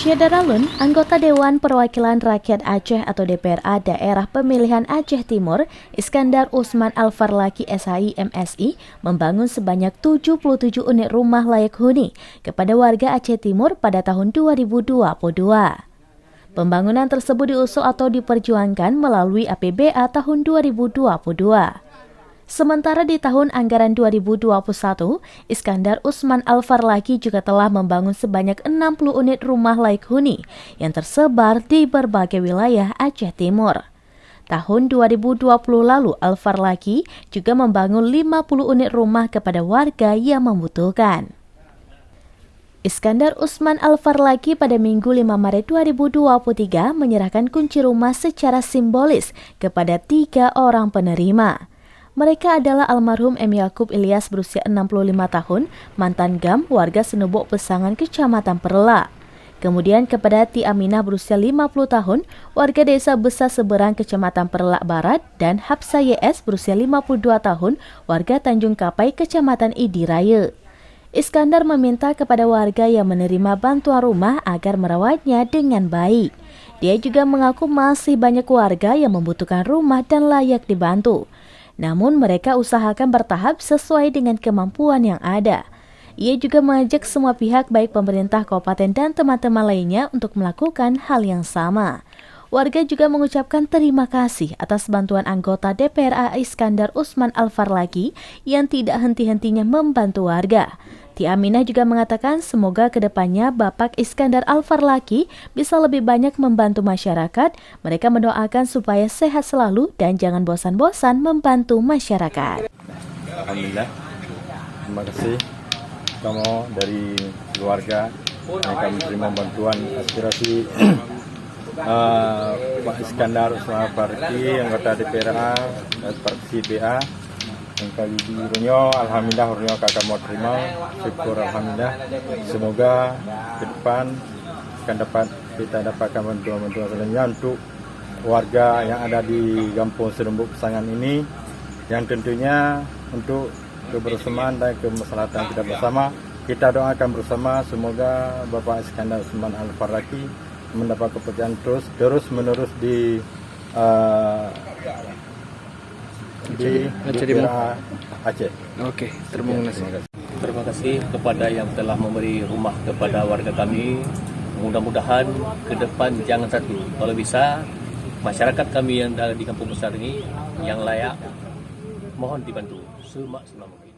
Syederalun, anggota Dewan Perwakilan Rakyat Aceh atau DPRA Daerah Pemilihan Aceh Timur, Iskandar Usman Al-Farlaki SHI MSI, membangun sebanyak 77 unit rumah layak huni kepada warga Aceh Timur pada tahun 2022. Pembangunan tersebut diusul atau diperjuangkan melalui APBA tahun 2022. Sementara di tahun anggaran 2021, Iskandar Usman Al-Farlaki juga telah membangun sebanyak 60 unit rumah layak huni yang tersebar di berbagai wilayah Aceh Timur. Tahun 2020 lalu, Al-Farlaki juga membangun 50 unit rumah kepada warga yang membutuhkan. Iskandar Usman Al-Farlaki pada Minggu 5 Maret 2023 menyerahkan kunci rumah secara simbolis kepada 3 orang penerima. Mereka adalah almarhum M. Yakub Ilyas berusia 65 tahun, mantan GAM, warga Senubuk Pesangan, Kecamatan Perla. Kemudian kepada Ti Aminah berusia 50 tahun, warga Desa Besar Seberang, Kecamatan Perla Barat, dan Hapsa YS berusia 52 tahun, warga Tanjung Kapai, Kecamatan Idi Raya. Iskandar meminta kepada warga yang menerima bantuan rumah agar merawatnya dengan baik. Dia juga mengaku masih banyak warga yang membutuhkan rumah dan layak dibantu. Namun mereka usahakan bertahap sesuai dengan kemampuan yang ada. Ia juga mengajak semua pihak baik pemerintah kabupaten dan teman-teman lainnya untuk melakukan hal yang sama. Warga juga mengucapkan terima kasih atas bantuan anggota DPRA Iskandar Usman Al-Farlaki yang tidak henti-hentinya membantu warga. Ti Aminah juga mengatakan semoga kedepannya Bapak Iskandar Al-Farlaki bisa lebih banyak membantu masyarakat. Mereka mendoakan supaya sehat selalu dan jangan bosan-bosan membantu masyarakat. Alhamdulillah, terima kasih kamu dari keluarga yang kami terima bantuan aspirasi Pak Iskandar Usman Al-Farlaki, anggota DPRA dan fraksi BA. Yang kali birunya, alhamdulillah hurnya kakak mau terima, syukur alhamdulillah. Semoga ke depan akan kita dapatkan bantuan-bantuan lainnya untuk warga yang ada di Kampung Senubuk Pesangan ini, yang tentunya untuk kebersamaan dan kemaslahatan kita bersama. Kita doakan bersama semoga Bapak Iskandar Usman Al-Farlaki mendapat kepercayaan terus menerus di Aceh. Oke, terima kasih. Terima kasih kepada yang telah memberi rumah kepada warga kami. Mudah-mudahan ke depan jangan satu. Kalau bisa, masyarakat kami yang ada di kampung besar ini yang layak, mohon dibantu semaksimal mungkin.